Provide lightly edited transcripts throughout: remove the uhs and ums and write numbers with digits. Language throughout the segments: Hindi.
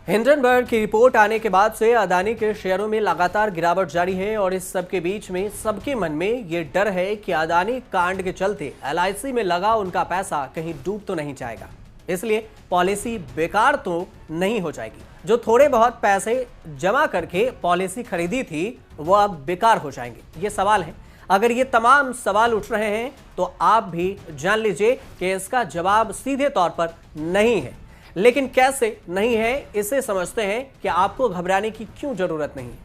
हिंडनबर्ग की रिपोर्ट आने के बाद से अडानी के शेयरों में लगातार गिरावट जारी है और इस सब के बीच में सबके मन में ये डर है कि अडानी कांड के चलते एलआईसी में लगा उनका पैसा कहीं डूब तो नहीं जाएगा। इसलिए पॉलिसी बेकार तो नहीं हो जाएगी। जो थोड़े बहुत पैसे जमा करके पॉलिसी खरीदी थी वो अब बेकार हो जाएंगे। ये सवाल है। अगर ये तमाम सवाल उठ रहे हैं तो आप भी जान लीजिए कि इसका जवाब सीधे तौर पर नहीं है। लेकिन कैसे नहीं है इसे समझते हैं कि आपको घबराने की क्यों जरूरत नहीं है।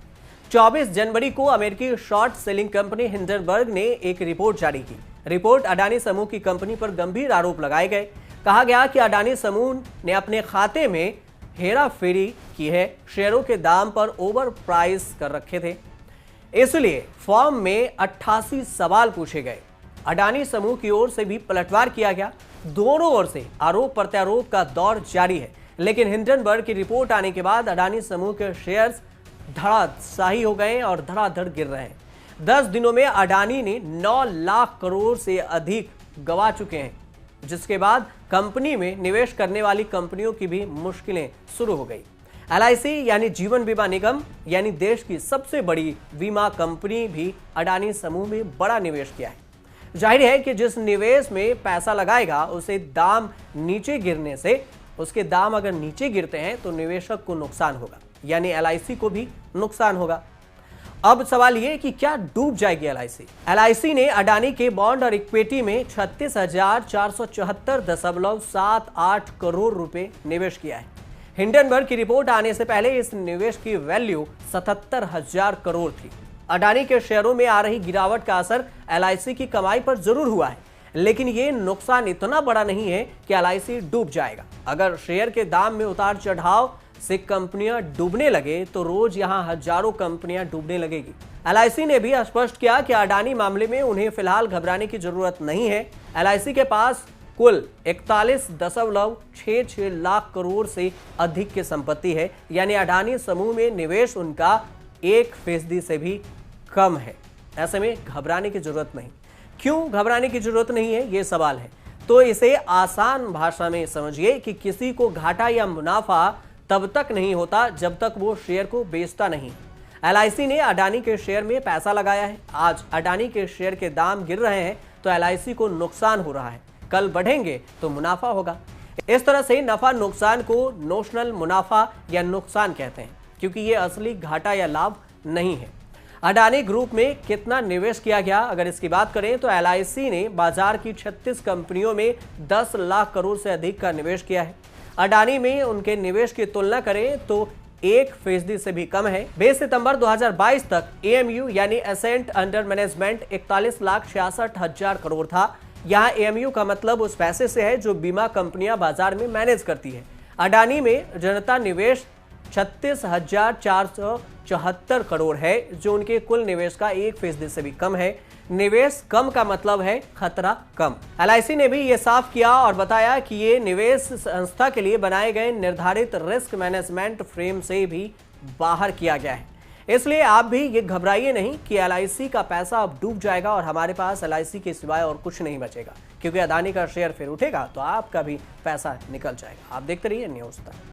24 जनवरी को अमेरिकी शॉर्ट सेलिंग कंपनी हिंडनबर्ग ने एक रिपोर्ट जारी की। रिपोर्ट अडानी समूह की कंपनी पर गंभीर आरोप लगाए गए। कहा गया कि अडानी समूह ने अपने खाते में हेराफेरी की है, शेयरों के दाम पर ओवर प्राइस कर रखे थे। इसलिए फॉर्म में 88 सवाल पूछे गए। अडानी समूह की ओर से भी पलटवार किया गया। दोनों ओर से आरोप प्रत्यारोप का दौर जारी है। लेकिन हिंडनबर्ग की रिपोर्ट आने के बाद अडानी समूह के शेयर्स धड़ाशाही हो गए और धड़ाधड़ गिर रहे हैं। 10 दिनों में अडानी ने 9 लाख करोड़ से अधिक गंवा चुके हैं, जिसके बाद कंपनी में निवेश करने वाली कंपनियों की भी मुश्किलें शुरू हो गई। एलआईसी यानी जीवन बीमा निगम यानी देश की सबसे बड़ी बीमा कंपनी भी अडानी समूह में बड़ा निवेश किया है। जाहिर है कि जिस निवेश में पैसा लगाएगा उसे दाम नीचे गिरने से, उसके दाम अगर नीचे गिरते हैं तो निवेशक को नुकसान होगा, यानी एलआईसी को भी नुकसान होगा। अब सवाल यह कि क्या डूब जाएगी एलआईसी? एलआईसी ने अडानी के बॉन्ड और इक्विटी में 36,474.78 करोड़ रुपए निवेश किया है। हिंडनबर्ग की रिपोर्ट आने से पहले इस निवेश की वैल्यू 77,000 करोड़ थी। अडानी के शेयरों में आ रही गिरावट का असर एलआईसी की कमाई पर जरूर हुआ है, लेकिन ये नुकसान इतना बड़ा नहीं है कि एलआईसी डूब जाएगा। अगर शेयर के दाम में उतार चढ़ाव से कंपनियां डूबने लगे तो रोज यहां हजारों कंपनियां डूबने लगेगी। एलआईसी ने भी स्पष्ट किया कि अडानी मामले में उन्हें फिलहाल घबराने की जरूरत नहीं है। एलआईसी के पास कुल 41.66 लाख करोड़ से अधिक की संपत्ति है, यानी अडानी समूह में निवेश उनका 1% से भी कम है। ऐसे में घबराने की जरूरत नहीं। क्यों घबराने की जरूरत नहीं है, ये सवाल है। तो इसे आसान भाषा में समझिए कि किसी को घाटा या मुनाफा तब तक नहीं होता जब तक वो शेयर को बेचता नहीं। एलआईसी ने अडानी के शेयर में पैसा लगाया है। आज अडानी के शेयर के दाम गिर रहे हैं तो एलआईसी को नुकसान हो रहा है। कल बढ़ेंगे तो मुनाफा होगा। इस तरह से नफा नुकसान को नोशनल मुनाफा या नुकसान कहते हैं, क्योंकि ये असली घाटा या लाभ नहीं है। अडानी ग्रुप में कितना निवेश किया गया, अगर इसकी बात करें तो एलआईसी ने बाजार की 36 कंपनियों में 10 लाख करोड़ से अधिक का निवेश किया है। अडानी में उनके निवेश की तुलना करें तो 1% से भी कम है। 20 सितंबर 2022 तक एएमयू यानी एसेट अंडर मैनेजमेंट 41,66,000 करोड़ था। यहाँ एएमयू का मतलब उस पैसे से है जो बीमा कंपनियां बाजार में मैनेज करती है। अडानी में जनता निवेश 36,474 करोड़ है, जो उनके कुल निवेश का 1% से भी कम है। निवेश कम का मतलब है खतरा कम। एलआईसी ने भी ये साफ किया और बताया कि ये निवेश संस्था के लिए बनाए गए निर्धारित रिस्क मैनेजमेंट फ्रेम से भी बाहर किया गया है। इसलिए आप भी ये घबराइए नहीं कि एलआईसी का पैसा अब डूब जाएगा और हमारे पास एलआईसी के सिवाय और कुछ नहीं बचेगा, क्योंकि अडानी का शेयर फिर उठेगा तो आपका भी पैसा निकल जाएगा। आप देखते रहिए न्यूज़ तक।